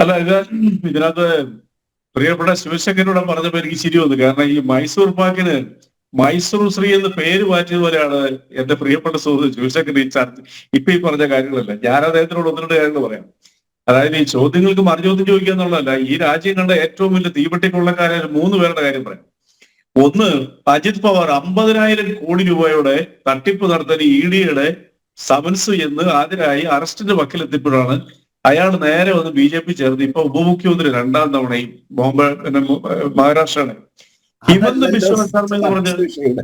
അല്ല ഇതിനകത്ത് പ്രിയപ്പെട്ട ശിവശങ്കരോട് പറഞ്ഞപ്പോ എനിക്ക് ശരി വന്നു. കാരണം ഈ മൈസൂർ പാക്കിന് മൈസൂർ ശ്രീ എന്ന് പേര് മാറ്റിയത് പോലെയാണ് എന്റെ പ്രിയപ്പെട്ട സുഹൃത്ത് ശിവശങ്കർ ഈ ചർച്ച ഇപ്പൊ ഈ പറഞ്ഞ കാര്യങ്ങളല്ല. ഞാൻ അദ്ദേഹത്തിനോട് ഒന്ന് രണ്ട് കാര്യങ്ങൾ പറയാം. അതായത് ഈ ചോദ്യങ്ങൾക്ക് മറുചോദ്യം ചോദിക്കുക എന്നുള്ളതല്ല, ഈ രാജ്യം കണ്ട ഏറ്റവും വലിയ തീപ്പെട്ടിക്കൊള്ളക്കാരായ മൂന്ന് പേരുടെ കാര്യം പറയാം. ഒന്ന്, അജിത് പവാർ 50,000 കോടി രൂപയുടെ തട്ടിപ്പ് നടത്താൻ ഇഡിയുടെ സമൻസ് എന്ന് ഹാജരായി അറസ്റ്റിന്റെ വക്കിലെത്തിയപ്പോഴാണ് അയാൾ നേരെ വന്ന് BJP ചേർന്ന് ഇപ്പൊ ഉപമുഖ്യമന്ത്രി രണ്ടാം തവണയും ബോംബെ മഹാരാഷ്ട്രയാണ്. ഹിമന്ത് ബിശ്വ ശർമ്മ എന്ന് പറഞ്ഞ,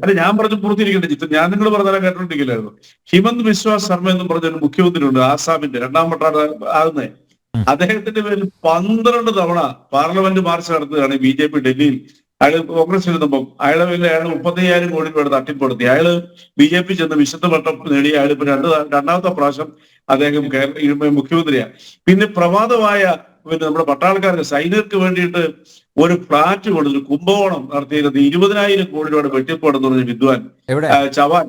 അല്ല ഞാൻ പറഞ്ഞു പൂർത്തിയിരിക്കട്ടെ ചിത്രം, ഞാൻ നിങ്ങൾ പറഞ്ഞാൽ കേട്ടോണ്ടിരിക്കില്ലായിരുന്നു. ഹിമന്ത് ബിശ്വ ശർമ്മ എന്ന് പറഞ്ഞ ഒരു മുഖ്യമന്ത്രി ഉണ്ട്, ആസാമിന്റെ രണ്ടാം വട്ടാണ് ആകുന്നത്. അദ്ദേഹത്തിന്റെ പേരിൽ 12 തവണ പാർലമെന്റ് മാർച്ച് നടത്തുകയാണ് BJP ഡൽഹിയിൽ. അയാള് കോൺഗ്രസ് ഇരുന്നപ്പം അയാളെ പേരിൽ അയാൾ 35,000 കോടി രൂപയുടെ തട്ടിപ്പെടുത്തി. അയാള് BJP ചെന്ന് വിശുദ്ധ പട്ടം നേടി. അയാൾ ഇപ്പൊ രണ്ടാമത്തെ പ്രാവശ്യം അദ്ദേഹം മുഖ്യമന്ത്രിയാണ്. പിന്നെ പ്രമാദമായ നമ്മുടെ പട്ടാളക്കാർക്ക് സൈനികർക്ക് വേണ്ടിയിട്ട് ഒരു ഫ്ലാറ്റ് കൊടുത്തു കുംഭകോണം നടത്തിയിരുന്നത് 20,000 കോടി രൂപയുടെ വെട്ടിപ്പാടെന്ന് പറഞ്ഞ വിദ്വാൻ ചവാൻ,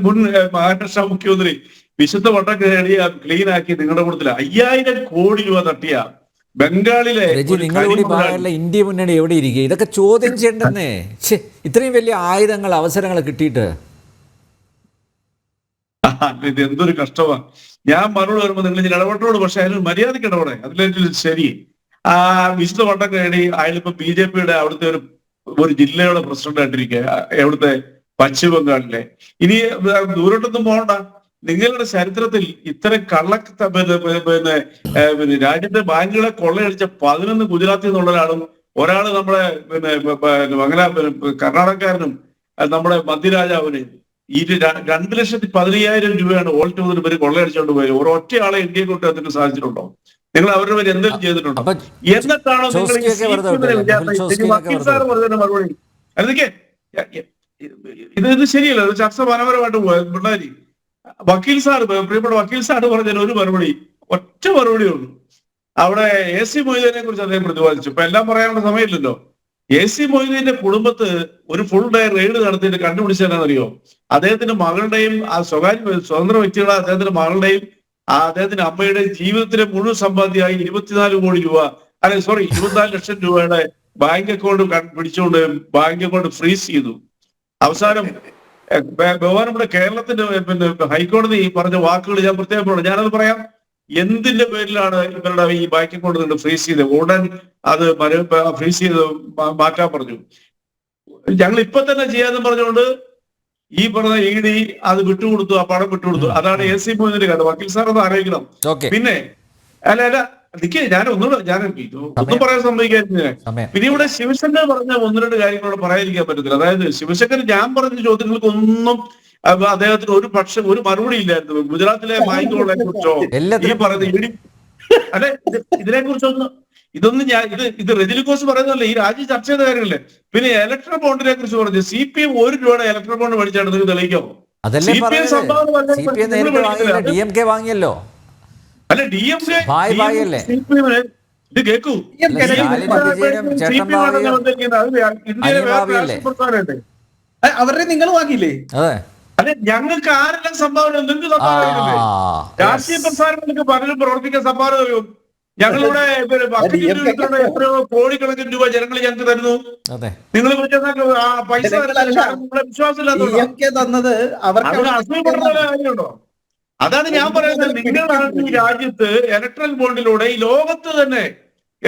മുൻ മഹാരാഷ്ട്ര മുഖ്യമന്ത്രി വിശുദ്ധ പട്ടം നേടി ക്ലീൻ ആക്കി നിങ്ങളുടെ കൂട്ടത്തില് 5,000 കോടി രൂപ തട്ടിയ ബംഗാളിലെ ഇന്ത്യ മുന്നണി എവിടെ ഇരിക്കുക? ഇതൊക്കെ ചോദ്യം ചെയ്യണ്ടെന്നേ. ഇത്രയും വലിയ ആയുധങ്ങൾ അവസരങ്ങൾ കിട്ടിയിട്ട് ഇത് എന്തൊരു കഷ്ടമാണ്. ഞാൻ മറുപടി വരുമ്പോ നിങ്ങൾ ഇടപെട്ടോട്, പക്ഷെ അതിന് മര്യാദയ്ക്ക് ഇടപെടെ, അതിലേറ്റവും ശരി. ആ വിശുദ്ധ പട്ടം നേടി അയാളിപ്പോ BJPയുടെ അവിടുത്തെ ഒരു ജില്ലയുടെ പ്രസിഡന്റ് ആയിട്ടിരിക്കുക, എവിടുത്തെ പശ്ചിമ ബംഗാളിലെ. ഇനി ദൂരോട്ടൊന്നും പോകണ്ട. നിങ്ങളുടെ ചരിത്രത്തിൽ ഇത്തരം പിന്നെ രാജ്യത്തെ ബാങ്കുകളെ കൊള്ളയടിച്ച 11 ഗുജറാത്തിൽ നിന്നുള്ള ഒരാള് നമ്മുടെ കർണാടകക്കാരനും നമ്മുടെ മധ്യരാജാവിന് 2,15,000 രൂപയാണ് ഓൾ ടൂറിന് പേര് കൊള്ളയടിച്ചുകൊണ്ട് പോയത്. ഒരൊറ്റ ആളെ ഇന്ത്യയെ കൊണ്ട് അതിന് സാധിച്ചിട്ടുണ്ടോ? നിങ്ങൾ അവരുടെ പേര് എന്തെങ്കിലും ചെയ്തിട്ടുണ്ടോ? എന്നിട്ടാണോ നിങ്ങൾ വക്കീൽ സാർ പറഞ്ഞ മറുപടി? അതൊക്കെ ഇത് ശരിയല്ല. ഒരു ചർച്ച മനോഹരമായിട്ട് പിള്ളേരി വക്കീൽ സാർ, പ്രിയപ്പെട്ട വക്കീൽ സാർ പറഞ്ഞതിന് ഒരു മറുപടി, ഒറ്റ മറുപടിയേ ഉള്ളൂ. അവിടെ AC മൊയ്തീനെ കുറിച്ച് അദ്ദേഹം പ്രതിപാദിച്ചു. ഇപ്പൊ എല്ലാം പറയാനുള്ള സമയമില്ലല്ലോ. AC മൊയ്തീന്റെ കുടുംബത്ത് ഒരു ഫുൾ ഡേ റെയ്ഡ് നടത്തിയിട്ട് കണ്ടുപിടിച്ചതെന്നറിയോ? അദ്ദേഹത്തിന്റെ മകളുടെയും ആ സ്വതന്ത്ര വ്യക്തികളെ അദ്ദേഹത്തിന്റെ മകളുടെയും അദ്ദേഹത്തിന്റെ അമ്മയുടെയും ജീവിതത്തിലെ മുഴുവൻ സമ്പാദ്യമായി 24 കോടി രൂപ, 24 ലക്ഷം രൂപയുടെ ബാങ്ക് അക്കൗണ്ട് പിടിച്ചുകൊണ്ട് ബാങ്ക് അക്കൗണ്ട് ഫ്രീസ് ചെയ്തു. അവസാനം ബഹുമാനപ്പെട്ട കേരളത്തിന്റെ പിന്നെ ഹൈക്കോടതി പറഞ്ഞ വാക്കുകൾ ഞാൻ പ്രത്യേകം പറഞ്ഞു. ഞാനത് പറയാം. എന്തിന്റെ പേരിലാണ് ഇവരുടെ ഈ ബാങ്ക് അക്കൗണ്ട് നിന്ന് ഫ്രീസ് ചെയ്ത് ഉടൻ അത് ഫ്രീസ് ചെയ്ത് മാറ്റാൻ പറഞ്ഞു. ഞങ്ങൾ ഇപ്പൊ തന്നെ ചെയ്യാന്ന് പറഞ്ഞുകൊണ്ട് ഈ പറഞ്ഞ ED അത് വിട്ടുകൊടുത്തു, ആ പണം വിട്ടുകൊടുത്തു. അതാണ് AC മൊയ്തീന്റെ കഥ. വക്കീൽ സാർ ഒന്ന് അറിയിക്കണം. പിന്നെ അല്ല ഞാൻ ഒന്നും പറയാൻ സമ്മതിക്കാതിരുന്നേ. പിന്നെ ഇവിടെ ശിവശങ്കർ പറഞ്ഞ ഒന്ന് രണ്ട് കാര്യങ്ങളോട് പറയാതിരിക്കാൻ പറ്റത്തില്ല. അതായത് ശിവശങ്കർ ഞാൻ പറഞ്ഞ ചോദ്യങ്ങൾക്കൊന്നും അദ്ദേഹത്തിന് ഒരു മറുപടി ഇല്ലായിരുന്നു. ഗുജറാത്തിലെ ബാങ്കുകളെ കുറിച്ചോ ഈ പറഞ്ഞ അല്ലെ ഇതിനെ കുറിച്ചൊന്നും ഇതൊന്നും ഇത് റെജിലിക്കോസ് പറയുന്നതല്ലേ, ഈ രാജ്യം ചർച്ച ചെയ്ത കാര്യങ്ങളല്ലേ. പിന്നെ ഇലക്ട്രൽ ബോണ്ടിനെ കുറിച്ച് പറഞ്ഞു. CPM 1 രൂപയുടെ ഇലക്ട്രൽ ബോണ്ട് മേടിച്ചാണ് നിങ്ങൾ തെളിയിക്കാമോ? CPM വാങ്ങിയല്ലോ. അല്ല DMK ഇത് കേൾക്കൂ, അവരുടെ നിങ്ങൾ വാങ്ങിയില്ലേ? അല്ലെ ഞങ്ങൾക്ക് ആരെല്ലാം സംഭാവന, നിങ്ങൾക്ക് സംഭാവന രാഷ്ട്രീയ പ്രസ്ഥാനങ്ങൾക്ക് പലരും പ്രവർത്തിക്കാൻ സംഭാവന തരും. ഞങ്ങളുടെ എത്രയോ കോടിക്കണക്കിന് രൂപ ജനങ്ങൾ ഞങ്ങൾക്ക് തരുന്നു. നിങ്ങൾ പൈസ തന്നത് കാര്യമുണ്ടോ? അതാണ് ഞാൻ പറയുന്നത്. നിങ്ങളാണ് ഈ രാജ്യത്ത് ഇലക്ട്രൽ ബോണ്ടിലൂടെ ഈ ലോകത്ത് തന്നെ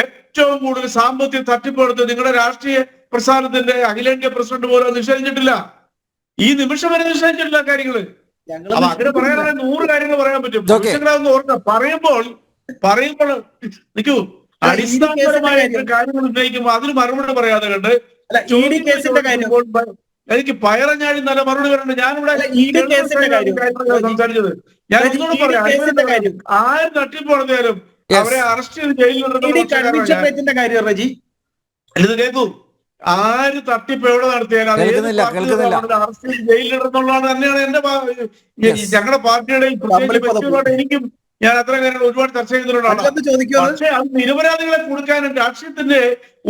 ഏറ്റവും കൂടുതൽ സാമ്പത്തിക തട്ടിപ്പെടുത്ത് നിങ്ങളുടെ രാഷ്ട്രീയ പ്രസ്ഥാനത്തിന്റെ അഖിലേന്ത്യാ പ്രസിഡന്റ് പോലും നിഷേധിച്ചിട്ടില്ല. ഈ നിമിഷം വരെ നിഷേധിച്ചിട്ടില്ല കാര്യങ്ങള്. അപ്പൊ അങ്ങനെ പറയാനാണെങ്കിൽ 100 കാര്യങ്ങൾ പറയാൻ പറ്റും. നിമിഷങ്ങളൊന്ന് ഓർക്കുക. പറയുമ്പോൾ നിൽക്കൂ, അടിസ്ഥാനപരമായ കാര്യങ്ങൾ ഉന്നയിക്കുമ്പോൾ അതിന് മറുപടി പറയാതെ കണ്ട് എനിക്ക് പയറഞ്ഞാഴി നല്ല മറുപടി പറയണ്ട്. ഞാനിവിടെ സംസാരിച്ചത് ഞാൻ ഒന്നുകൂടെ പറയാം. ആര് തട്ടിപ്പ് നടത്തിയാലും അവരെ അറസ്റ്റ് ചെയ്ത് ജയിലിൽ ഇത് കേൾക്കൂ. ആര് തട്ടിപ്പ് എവിടെ നടത്തിയാലും അറസ്റ്റ് ചെയ്ത് ജയിലിലിടുന്നുള്ളതാണ് തന്നെയാണ് എന്റെ ഞങ്ങളുടെ പാർട്ടിയുടെയും പ്രത്യേകിച്ച് എനിക്കും. ഞാൻ അത്ര കാര്യങ്ങൾ ഒരുപാട് ചർച്ച ചെയ്തിട്ടുള്ളതാണ്. പക്ഷേ അത് നിരപരാധികളെ കൊടുക്കാനും രാഷ്ട്രീയത്തിന്റെ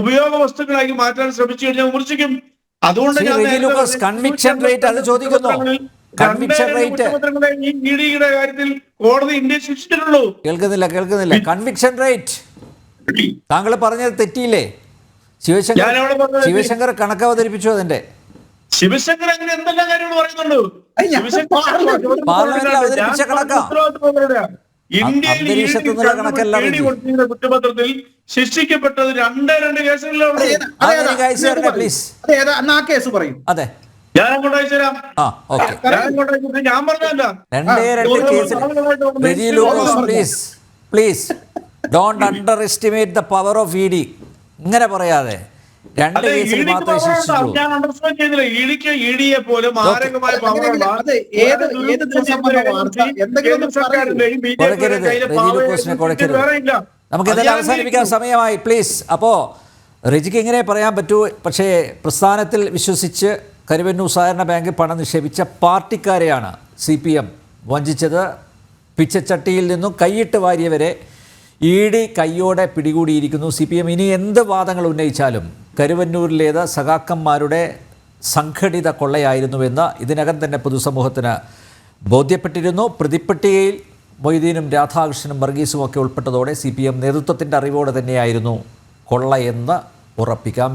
ഉപയോഗ വസ്തുക്കളാക്കി മാറ്റാൻ ശ്രമിച്ചു കഴിഞ്ഞാൽ വിമർശിക്കും. അതുകൊണ്ട് കാര്യത്തിൽ കോടതി ഇന്ത്യ ശിക്ഷിച്ചിട്ടുള്ളൂ. കേൾക്കുന്നില്ല കൺവിക്ഷൻ റേറ്റ് താങ്കൾ പറഞ്ഞത് തെറ്റിയില്ലേ? ശിവശങ്കർ കണക്ക് അവതരിപ്പിച്ചു അതിന്റെ. ശിവശങ്കർ അങ്ങനെ എന്തെല്ലാം കാര്യങ്ങൾ പറയുന്നുണ്ട്. പാർലമെന്റിൽ അവതരിപ്പിച്ച കണക്കാ. കുറ്റപത്രത്തിൽ ശിക്ഷിക്കപ്പെട്ടത് 2 കേസുകളിലേ ഉള്ളൂ. കേസ് പറയും. അതെ, ഞാൻ അങ്ങോട്ട് അയച്ചു തരാം. ഞാൻ പറഞ്ഞല്ല. Please don't under estimate the power of E D. ഇങ്ങനെ പറയാതെ 2 കേസിൽ മാത്രമേ ശിക്ഷിച്ചുള്ളൂ. ഞാൻ അണ്ടർസ്റ്റാൻഡ് ചെയ്തില്ല. ഇഡിയെ പോലെ മാരകമായ നമുക്ക് ഇതെല്ലാം അവസാനിപ്പിക്കാൻ സമയമായി. പ്ലീസ്. അപ്പോൾ റെജിക്ക് ഇങ്ങനെ പറയാൻ പറ്റൂ. പക്ഷേ പ്രസ്ഥാനത്തിൽ വിശ്വസിച്ച് കരുവന്നൂർ സഹകരണ ബാങ്കിൽ പണം നിക്ഷേപിച്ച പാർട്ടിക്കാരെയാണ് CPM വഞ്ചിച്ചത്. പിച്ചച്ചട്ടിയിൽ നിന്നും കൈയിട്ട് വാരിയവരെ ED കയ്യോടെ പിടികൂടിയിരിക്കുന്നു. CPM ഇനി എന്ത് വാദങ്ങൾ ഉന്നയിച്ചാലും കരുവന്നൂരിലേത് സഖാക്കന്മാരുടെ സംഘടിത കൊള്ളയായിരുന്നുവെന്ന് ഇതിനകം തന്നെ പൊതുസമൂഹത്തിന് ബോധ്യപ്പെട്ടിരുന്നു. പ്രതിപ്പട്ടികയിൽ മൊയ്തീനും രാധാകൃഷ്ണനും വർഗീസും ഒക്കെ ഉൾപ്പെട്ടതോടെ CPM നേതൃത്വത്തിൻ്റെ അറിവോടെ തന്നെയായിരുന്നു കൊള്ളയെന്ന് ഉറപ്പിക്കാം.